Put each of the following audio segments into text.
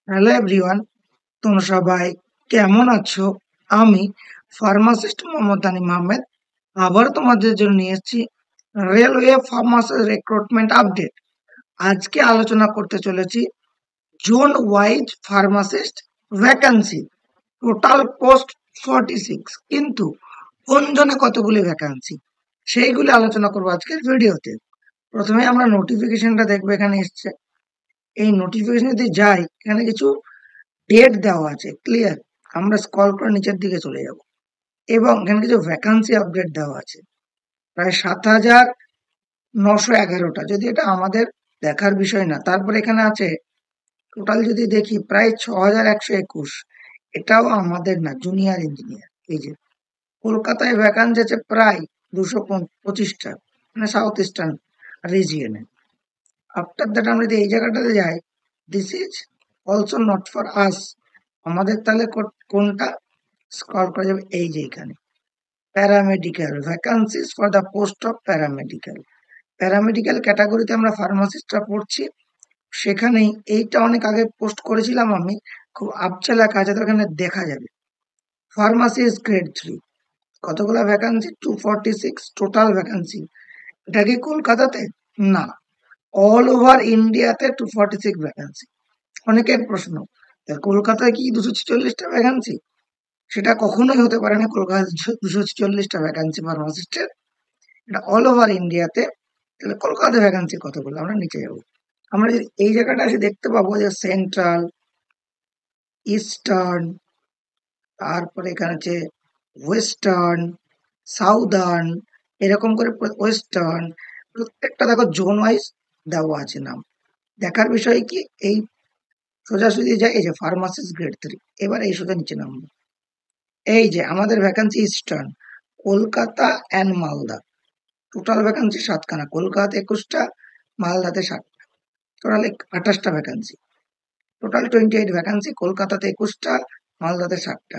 Hello everyone, তোমরা সবাই কেমন আছো? আমি ফার্মাসিস্ট মোহাম্মদ তানিম আহমেদ আবার তোমাদের জন্য নিয়ে এসেছি রেলওয়ে ফার্মাসিস্ট রিক্রুটমেন্ট আপডেট। আজকে আলোচনা করতে চলেছি zone wise pharmacist vacancy. Total post 46, কিন্তু কোন জনে কতগুলি ভ্যাকান্সি সেইগুলি আলোচনা করবো আজকের ভিডিওতে। প্রথমে আমরা নোটিফিকেশনটা দেখবো, এখানে এসছে। এই নোটিফিকেশন যদি যাই, এখানে কিছু ডেট দেওয়া আছে ক্লিয়ার। আমরা স্ক্রল করে নিচের দিকে চলে যাব এবং এখানে কিছু ভ্যাকান্সি আপডেট দেওয়া আছে প্রায় 7,911টা, যদি এটা আমাদের দেখার বিষয় না। তারপর এখানে আছে টোটাল যদি দেখি প্রায় 6,121, এটাও আমাদের না, জুনিয়র ইঞ্জিনিয়ার। এই যে কলকাতায় ভ্যাকান্সি আছে প্রায় 225টা, মানে সাউথ ইস্টার্ন রিজিয়নে। আফটার দ্যাট আমরা যদি এই জায়গাটাতে যাই, this is also not for us. আমাদের তাহলে কোনটা স্ক্রল করা যাবে? এই যে এখানে paramedical vacancies for the post of paramedical. Paramedical ক্যাটাগরিতে আমরা ফার্মাসিস্টরা পড়ছি, সেখানেই এইটা অনেক আগে পোস্ট করেছিলাম আমি, খুব আপচা লেখা আছে, তো এখানে দেখা যাবে ফার্মাসিস্ট গ্রেড 3 কতগুলো ভ্যাকান্সি? 246 total vacancy. এটা কি কলকাতাতে? না, অল ওভার ইন্ডিয়াতে 246 ভ্যাকান্সি। অনেকের প্রশ্ন, কলকাতায় কি 246টা ভ্যাকান্সি? সেটা কখনোই হতে পারে না। কলকাতায় 246টা ভ্যাকান্সি ফার্মাসিস্টের, এটা অল ওভার ইন্ডিয়াতে। তাহলে কলকাতা ভ্যাকান্সি কতগুলো? আমরা নিচে যাবো, আমরা যদি এই জায়গাটা এসে দেখতে পাবো যে সেন্ট্রাল, ইস্টার্ন, তারপরে এখানে আছে ওয়েস্টার্ন, সাউদার্ন, এরকম করে ওয়েস্টার্ন, প্রত্যেকটা দেখো জোন ওয়াইজ দেওয়া আছে নাম। দেখার বিষয় কি, এই সোজাসুজি যায়, এই যে ফার্মাসিস্ট গ্রেড 3। এবার এই সোজা নিচে নামবো, এই যে আমাদের vacancy eastern, Kolkata and Malda. Total vacancy 7খানা, কলকাতাতে 21টা, মালদাতে 7টা, টোটাল 28টা ভ্যাকান্সি। টোটাল 28 ভ্যাকান্সি, কলকাতাতে 21টা, মালদাতে 7টা।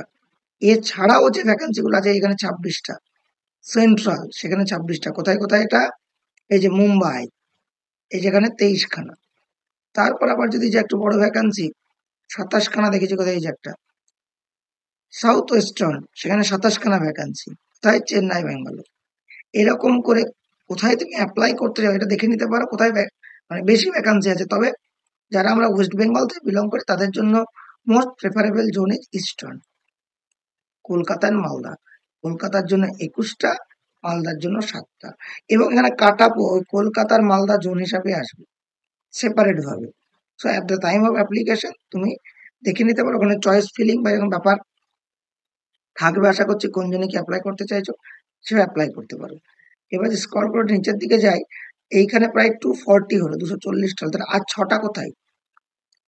এছাড়াও যে ভ্যাকান্সি গুলো আছে, এখানে 26টা। সেন্ট্রাল, সেখানে 26টা। কোথায় কোথায় এটা? এই যে মুম্বাই, এই যেখানে 23খানা। তারপর আবার যদি যে একটু বড় ভ্যাকান্সি, 27খানা দেখেছি কোথায়, এই যে একটা সাউথ ওয়েস্টার্ন, সেখানে 27খানা ভ্যাকান্সি। কোথায়? চেন্নাই, ব্যাঙ্গালোর। এরকম করে কোথায় তুমি অ্যাপ্লাই করতে যাও, এটা দেখে নিতে পারো কোথায় মানে বেশি ভ্যাকান্সি আছে। তবে যারা আমরা ওয়েস্ট বেঙ্গল থেকে বিলং করি, তাদের জন্য most preferable zone is eastern, Kolkata and Malda. কলকাতার জন্য 21টা, মালদার জন্য 7টা। এবং এখানে কাট আপ ওই কলকাতার মালদা জোন হিসাবে আসবে সেপারেট ভাবে। So at the time of application তুমি দেখে নিতে পারো, ওখানে চয়েস ফিলিং বা এরকম ব্যাপার থাকবে। আশা করছি কোন জনে কি অ্যাপ্লাই করতে চাইছো সে অ্যাপ্লাই করতে পারো। এবার স্ক্রল করে নিচের দিকে যাই, এইখানে প্রায় 240 হলো, 240টা হলো। তাহলে আর 6টা কোথায়?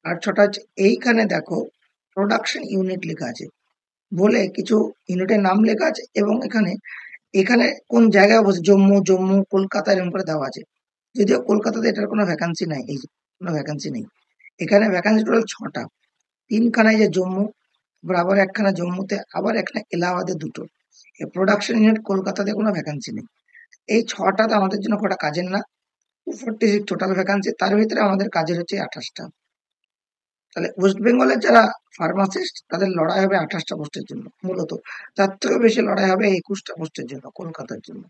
আর 6টা হচ্ছে এইখানে দেখো, প্রোডাকশন ইউনিট লেখা আছে বলে কিছু ইউনিটের নাম লেখা আছে, এবং এখানে এখানে কোন জায়গায় অবস্থিত, জম্মু, কলকাতা, এরকম করে দেওয়া আছে। যদিও কলকাতাতে এটার কোনো ভ্যাকান্সি নাই, এই যে কোনো ভ্যাকান্সি নেই। এখানে ভ্যাকান্সি টোটাল 6টা, 3খানায় যে জম্মু, আবার একখানা জম্মুতে, আবার একটা এলাহাবাদে 2টো। প্রোডাকশন ইউনিট কলকাতাতে কোনো ভ্যাকান্সি নেই। এই 6টাতে আমাদের জন্য কটা কাজের না, 246 টোটাল ভ্যাকান্সি, তার ভিতরে আমাদের কাজের হচ্ছে 28টা। তাহলে ওয়েস্ট বেঙ্গলের যারা ফার্মাসিস্ট, তাদের লড়াই হবে 28টা পোস্টের জন্য মূলত। তার থেকেও বেশি লড়াই হবে 21টা পোস্টের জন্য কলকাতার জন্য।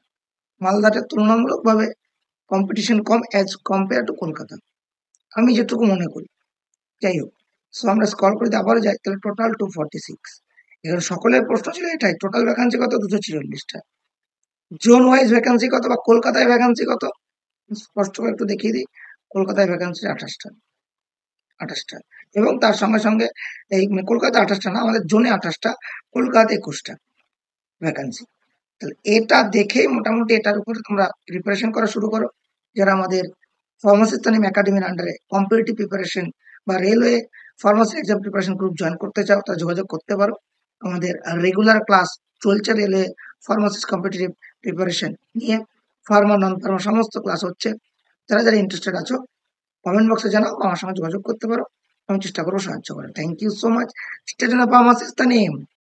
মালদাটা তুলনামূলকভাবে competition com as compare to Kolkata, আমি যেটুকু মনে করি। যাই হোক, সো আমরা স্ক্রল করে আবারও যাই, তাহলে টোটাল 246। এখানে সকলের প্রশ্ন ছিল এটাই, টোটাল ভ্যাকান্সি কত? 246টা। জোন ওয়াইজ ভ্যাকান্সি কত, বা কলকাতায় ভ্যাকান্সি কত? স্পষ্ট করে একটু দেখিয়ে দিই, কলকাতায় ভ্যাকান্সি 28টা, 28টা। এবং তার সঙ্গে সঙ্গে এই কলকাতা 28টা না, আমাদের জোনে 28টা, কলকাতাতে 21টা ভ্যাকান্সি। তাহলে এটা দেখেই মোটামুটি এটার উপরে তোমরা প্রিপারেশন করা শুরু করো। যারা আমাদের ফার্মাসিস্ট তালিম একাডেমির আন্ডারে কম্পিটিটিভ প্রিপারেশন বা railway pharmacy exam preparation group join করতে চাও, তারা যোগাযোগ করতে পারো। আমাদের রেগুলার ক্লাস চলছে রেলওয়ে ফার্মাসিস্ট কম্পিটিটিভ প্রিপারেশন নিয়ে, ফার্মা নন ফার্মা সমস্ত ক্লাস হচ্ছে। যারা যারা ইন্টারেস্টেড আছো, কমেন্ট বক্সে জানাও, আমার সঙ্গে যোগাযোগ করতে পারো। আমি চেষ্টা করবো সাহায্য করার। Thank you so much. State pharmacist তালিম।